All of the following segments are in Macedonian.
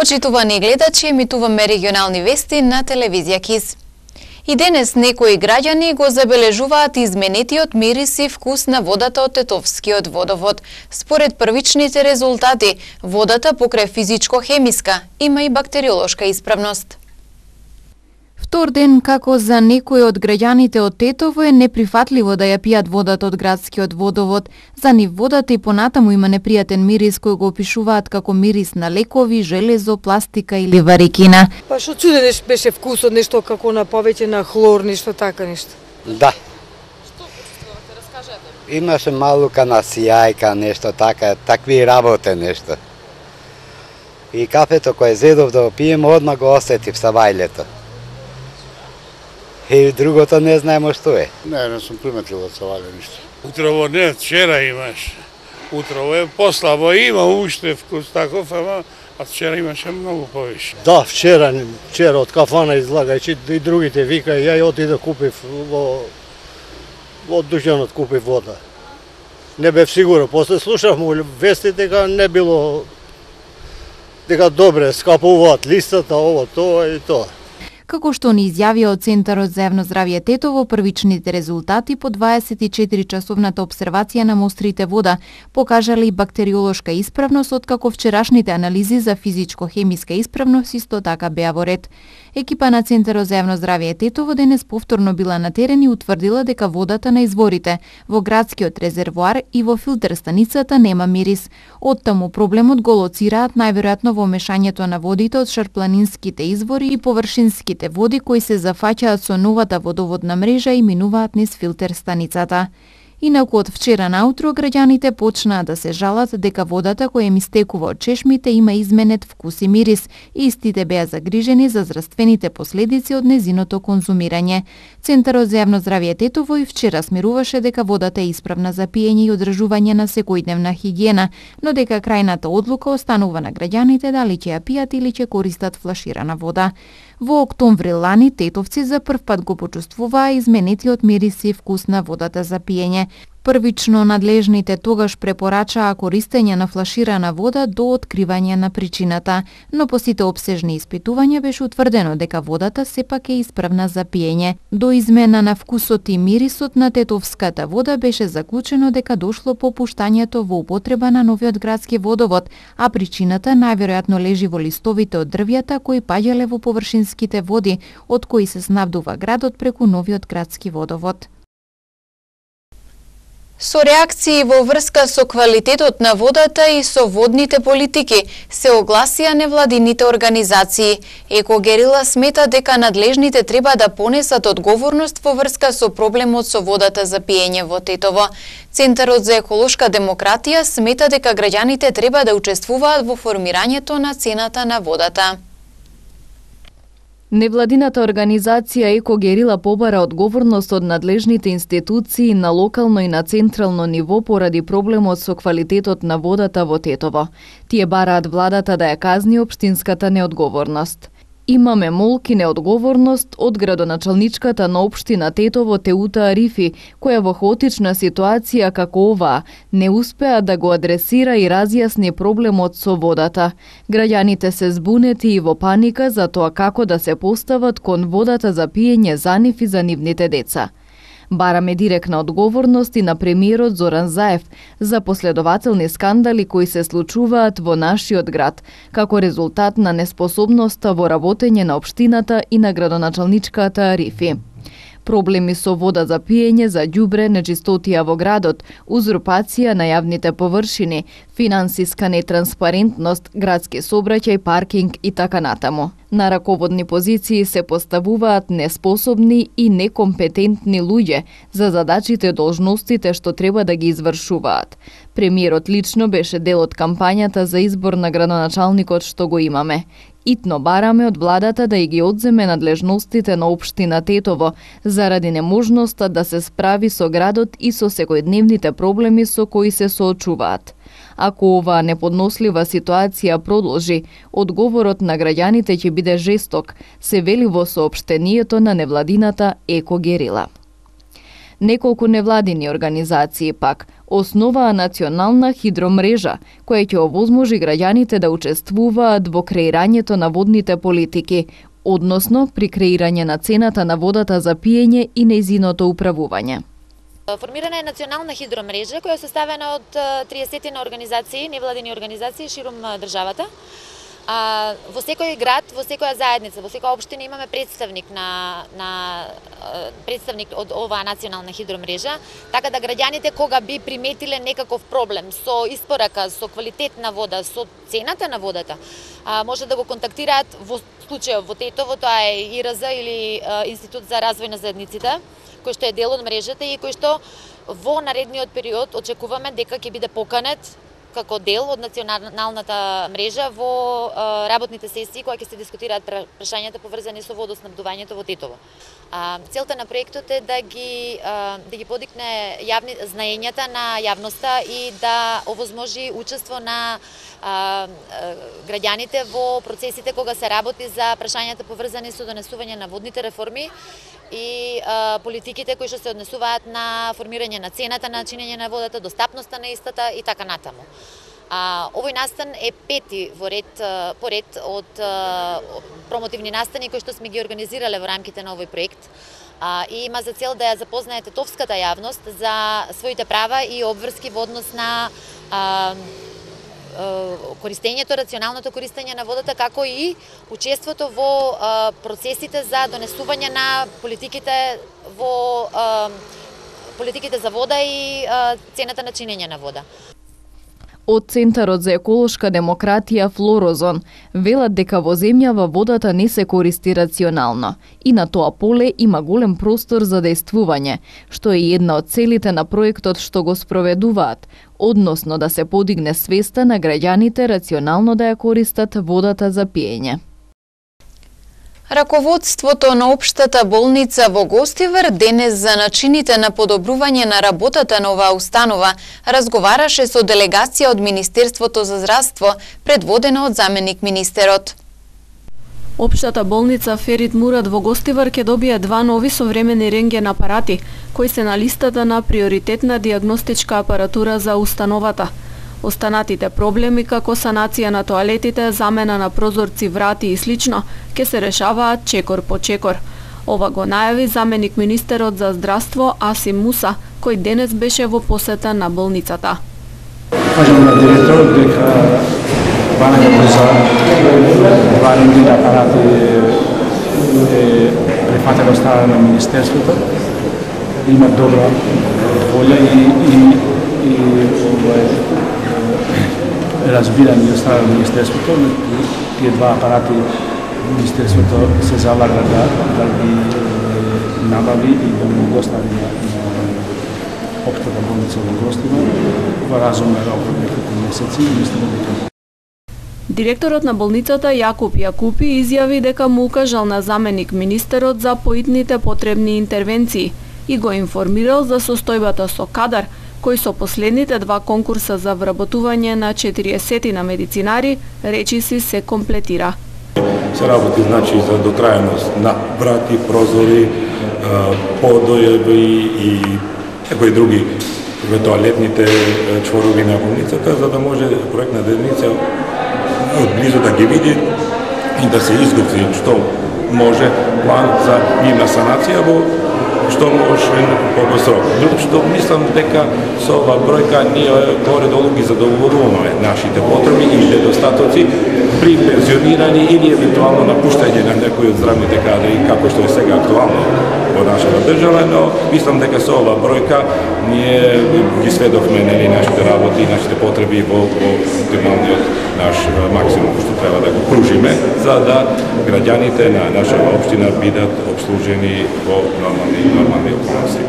Почитувани гледачи, емитуваме регионални вести на телевизија КИС. И денес некои граѓани го забележуваат изменетиот мирис и вкус на водата од Тетовскиот водовод. Според првичните резултати, водата покрај физичко-хемиска има и бактериолошка исправност. Втор ден како за некои од граѓаните од Тетово е неприфатливо да ја пијат водата од градскиот водовод. За нив водата и понатаму има непријатен мирис кој го опишуваат како мирис на лекови, железо, пластика или варикина. Па што чуден беше вкусот, нешто како на повеќе на хлор, нешто така нешто. Да. Што почувствувате, раскажете? Имаше малука на сијајка, нешто така, такви работе нешто. И кафето кое зедов да го пием, одма го осетив са вајлето. И другото не знаеме што е. Не сум приметил од савале ништо. Утрово не, вчера имаш. Утрово е послабо, има уште вкус таков, ама вчера имаше многу повише. Да, вчера од кафана излагајќи и другите вика, ја и отидов купив од дуќанот купив вода. Не бев сигурен, после слушав му вести дека не било, дека добре скапуваат листата, ово, тоа и тоа. Како што ни изјавија од Центарот за јавно здравје Тетово, првичните резултати по 24-часовната обсервација на мострите вода покажале и бактериолошка исправност, откако вчерашните анализи за физичко-хемиска исправност исто така беа во ред. Екипа на Центарот за јавно здравје Тетово денес повторно била на терен и утврдила дека водата на изворите, во градскиот резервоар и во филтер станицата нема мирис. Оттаму проблемот го лоцираат најверојатно во мешањето на водите од шарпланинските извори и површинските води кои се зафаќаат со новата водоводна мрежа и минуваат низ филтер станицата. Инаку од вчера наутро граѓаните почнаа да се жалат дека водата која им истекува од чешмите има изменет вкус и мирис и истите беа загрижени за здравствените последици од незиното конзумирање. Центарот за јавно здравје Тетово и вчера смируваше дека водата е исправна за пиење и одржување на секојдневна хигиена, но дека крајната одлука останува на граѓаните дали ќе ја пијат или ќе користат флаширана вода. Во октомври лани тетовци за прв пат го почувствуваа изменетиот мирис и вкус на водата за пиење. Првично надлежните тогаш препорачаа користење на флаширана вода до откривање на причината, но по сите опсежни испитувања беше утврдено дека водата сепак е исправна за пиење. До измена на вкусот и мирисот на тетовската вода беше заклучено дека дошло по пуштањето во употреба на новиот градски водовод, а причината најверојатно лежи во листовите од дрвјата кои паѓале во површинските води, од кои се снабдува градот преку новиот градски водовод. Со реакции во врска со квалитетот на водата и со водните политики се огласија невладините организации. Екогерила смета дека надлежните треба да понесат одговорност во врска со проблемот со водата за пиење во Тетово. Центарот за еколошка демократија смета дека граѓаните треба да учествуваат во формирањето на цената на водата. Невладината организација Екогерила побара одговорност од надлежните институции на локално и на централно ниво поради проблемот со квалитетот на водата во Тетово. Тие бараат владата да ја казни општинската неодговорност. Имаме молки неодговорност од градоначалничката на општина Тетово Теута Арифи, која во хаотична ситуација како оваа не успеа да го адресира и разјасни проблемот со водата. Граѓаните се збунети и во паника за тоа како да се постават кон водата за пиење за нив и за нивните деца. Бараме директна одговорност и на премиерот Зоран Заев за последователни скандали кои се случуваат во нашиот град, како резултат на неспособноста во работење на општината и на градоначалничката Арифи. Проблеми со вода за пиење, за ѓубре, нечистотија во градот, узурпација на јавните површини, финансиска нетранспарентност, градски сообраќај, паркинг и така натаму. На раководни позиции се поставуваат неспособни и некомпетентни луѓе за задачите и должностите што треба да ги извршуваат. Премиерот лично беше дел од кампањата за избор на градоначалникот што го имаме. Итно бараме од владата да ги одземе надлежностите на општина Тетово заради неможноста да се справи со градот и со секојдневните проблеми со кои се соочуваат. Ако оваа неподнослива ситуација продолжи, одговорот на граѓаните ќе биде жесток, се вели во соопштението на невладината Екогерила. Неколку невладини организации пак основаа национална хидромрежа, која ќе овозможи граѓаните да учествуваат во креирањето на водните политики, односно при креирање на цената на водата за пиење и нејзиното управување. Формирана е национална хидромрежа која е составена од 30 организации, невладини организации ширум државата. Во секој град, во секоја заедница, во секоја општина имаме представник представник од оваа национална хидромрежа, така да граѓаните кога би приметиле некаков проблем со испорака, со квалитет на вода, со цената на водата, може да го контактираат во случајот во Тетово, тоа е ИРЗ или Институт за развој на заедниците, кој што е дел од мрежата и кој што во наредниот период очекуваме дека ќе биде поканет како дел од националната мрежа во работните сесии кои ќе се дискутираат прашањата поврзани со водоснабдувањето во Тетово. Целта на проектот е да ги подигне знаењата на јавноста и да овозможи учество на граѓаните во процесите кога се работи за прашањата поврзани со донесување на водните реформи и политиките кои што се однесуваат на формирање на цената на чинење на водата, достапноста на истата и така натаму. Овој настан е пети поред од промотивни настани кои што сме ги организирале во рамките на овој проект и има за цел да ја запознае тетовската јавност за своите права и обврски во однос на користењето, рационалното користење на водата, како и учеството во процесите за донесување на политиките за вода и цената на чинење на вода. Од Центарот за еколошка демократија Флорозон велат дека во земјава водата не се користи рационално и на тоа поле има голем простор за действување, што е една од целите на проектот што го спроведуваат, односно да се подигне свеста на граѓаните рационално да ја користат водата за пиење. Раководството на Општата болница во Гостивар денес за начините на подобрување на работата на оваа установа разговараше со делегација од Министерството за здравство, предводена од заменик министерот. Општата болница Ферит Мурат во Гостивар ќе добие 2 нови современи рентген апарати, кои се на листата на приоритетна диагностичка апаратура за установата. Останатите проблеми како санација на тоалетите, замена на прозорци, врати и слично ќе се решаваат чекор по чекор. Ова го најави заменик министерот за здравство Асим Муса, кој денес беше во посета на болницата. Кажам на директорот дека барањето за рентген апарати е прифатено страна на министерството. Има добра волја и разбирање од страна на министерството. Тие 2 апарати министерството се залага да ги набави и да му достави на Општата болница во Гостивар во разумен рок од неколку месеци. Директорот на болницата Јакуп Јакупи изјави дека му укажал на заменик министерот за поитните потребни интервенции и го информирал за состојбата со кадар, кој со последните 2 конкурса за вработување на 40 на медицинари речиси се комплетира. Се работи за докрајност на врати, прозори, подојави и некои други тоалетните чворови на болницата, за да може проектна единица одблизу да ги види и да се изготви што може план за нивна санација во што може побрз рок. Што мислам дека со ова бројка ние горе-долу ги задоволуваме нашите потреби и недостатоци при пензионирање или евентуално напуштање на некои од здравните кадри, како што е сега актуално во нашата држава, но мислам дека со ова бројка ние ги сведовме нашите работи и нашите потреби во оптималниот наш максимум што треба да го пружиме, за да граѓаните на нашата општина бидат обслужени во нормални околности.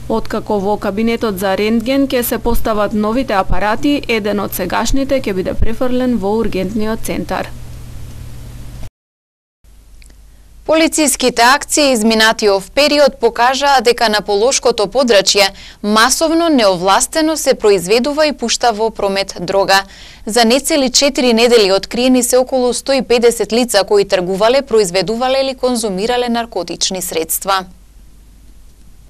Откако во кабинетот за рентген ќе се постават новите апарати, еден од сегашните ќе биде префрлен во ургентниот центар. Полициските акции изминатиот период покажаа дека на Полошкото подрачје масовно неовластено се произведува и пушта во промет дрога. За нецели 4 недели откриени се околу 150 лица кои тргувале, произведувале или конзумирале наркотични средства.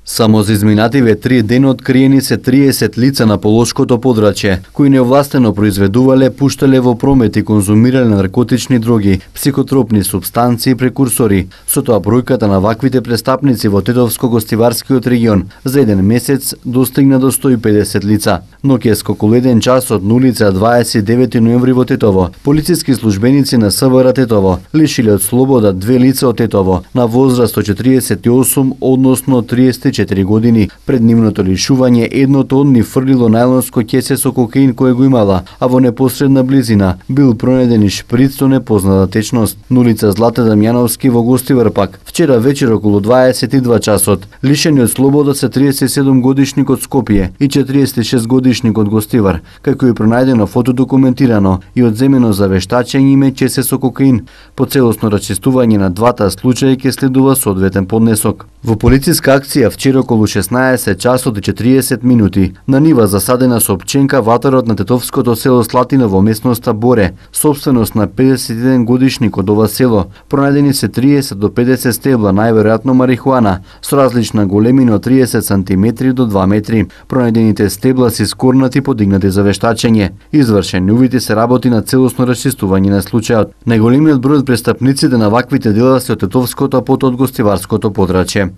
Само за изминативе 3 дена откриени се 30 лица на Полошкото подрачје, кои неовластено произведувале, пуштале во промет и конзумирале наркотични дроги, психотропни супстанции и прекурсори. Со тоа бројката на ваквите престапници во Тетовско-гостиварскиот регион за еден месец достигна до 150 лица. Ноќес околу 1 час од улица 29 ноември во Тетово, полициски службеници на СВР Тетово лишиле од слобода 2 лица од Тетово на возраст од 48 односно 34 години. Пред нивното лишување едното од нив фрлило најлонско ќесе со кокаин кое го имала, а во непосредна близина бил пронајден и шприц со непозната течност. На улица Злате Дамјановски во Гостивар пак, вчера вечер околу 22 часот, лишени од слобода се 37 годишник од Скопје и 46 годишник од Гостивар, како и пронајдено фотодокументирано и одземено за вештачење име ќесе со кокаин. По целосно расчистување на двата случаи ќе следува соодветен поднесок. Во полициска акција вчера околу 16 часот и 40 минути на нива засадена со пченка ватарот на тетовското село Слатина во местноста Боре, собственост на 51 годишник од ова село. Пронајдени се 30 до 50 стебла, најверојатно марихуана, со различна големина од 30 см до 2 метри. Пронајдените стебла се скорнати подигнати за вештачење. Извршени увити се работи на целосно расчистување на случајот. Најголемиот број од престапниците на ваквите дела се од Тетовското, а потоа од Гостиварското подрачје.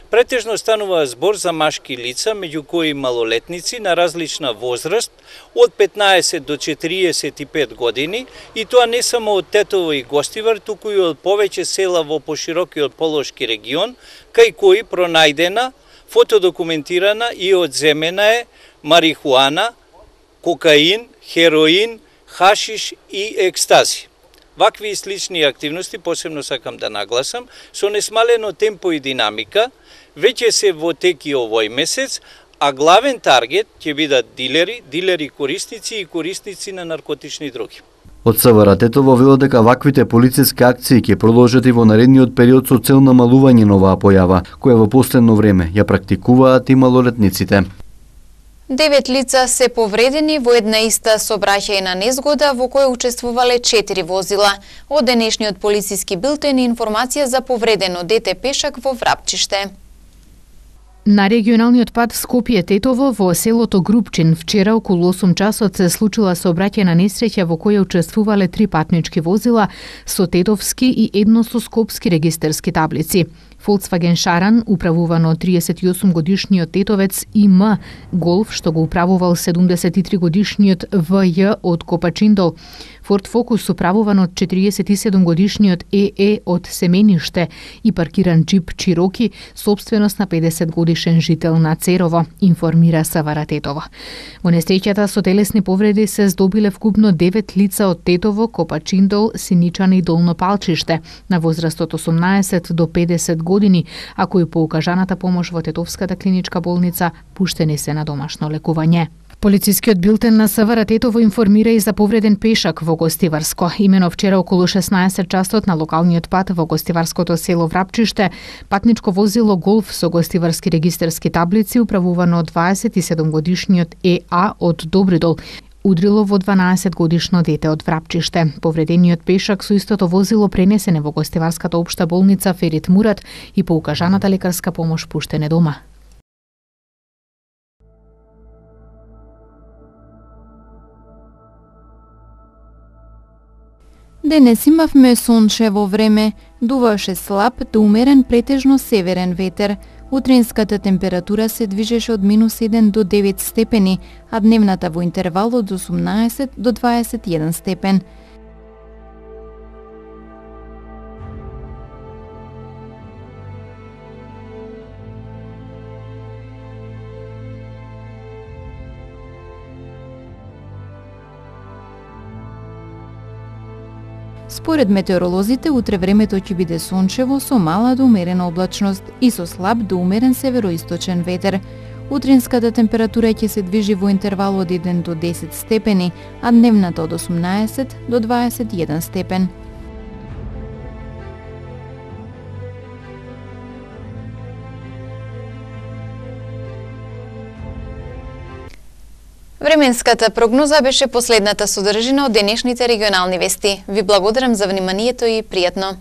Претежно станува збор за машки лица, меѓу кои малолетници на различна возраст, од 15 до 45 години, и тоа не само од Тетово и Гостивар, туку и од повеќе села во поширокиот Полошки регион, кај кои пронајдена, фотодокументирана и одземена е марихуана, кокаин, хероин, хашиш и екстази. Вакви и слични активности, посебно сакам да нагласам, со несмалено темпо и динамика, веќе се во теки овој месец, а главен таргет ќе бидат дилери корисници и корисници на наркотични дроги. Од СВР Тетово велат дека ваквите полициски акции ќе продолжат и во наредниот период со цел намалување на оваа појава, која во последно време ја практикуваат и малолетниците. 9 лица се повредени во една иста сообраќајна незгода во која учествувале 4 возила. Од денешниот полициски билтен и информација за повредено дете пешак во Врапчиште. На регионалниот пат Скопје-Тетово во селото Групчин вчера околу 8 часот се случила сообраќајна несреќа во која учествувале 3 патнички возила со тетовски и едно со скопски регистерски таблици. Volkswagen Шаран, управувано од 38 годишниот тетовец ИМ Голф, што го управувал 73 годишниот ВЈ од Копачиндол. Ford Focus, управуван од 47 годишниот ЕЕ од Семениште, и паркиран джип Чироки, собственост на 50 годишен жител на Церово, информира СВР Тетово. Во несреќата со телесни повреди се здобиле вкупно 9 лица од Тетово, Копачиндол, Синичани и Долно Палчиште, на возраст од 18 до 50 години, а кои по укажаната помош во Тетовската клиничка болница пуштени се на домашно лекување. Полицискиот билтен на СВР Тетово информира и за повреден пешак во Гостиварско. Имено вчера околу 16 часот на локалниот пат во Гостиварското село Врапчиште, патничко возило Голф со гостиварски регистерски таблици, управувано од 27 годишниот ЕА од Добридол, удрило во 12 годишно дете од Врапчиште. Повредениот пешак со истото возило пренесене во Гостиварската општа болница Ферит Мурат и по укажаната лекарска помош пуштене дома. Денес имавме сончево време, дуваше слаб до умерен претежно северен ветер. Утринската температура се движеше од -1 до 9 степени, а дневната во интервал од 18 до 21 степен. Според метеоролозите, утре времето ќе биде сончево со мала до умерена облачност и со слаб до умерен североисточен ветер. Утринската температура ќе се движи во интервал од 1 до 10 степени, а дневната од 18 до 21 степен. Временската прогноза беше последната содржина од денешните регионални вести. Ви благодарам за вниманието и пријатно.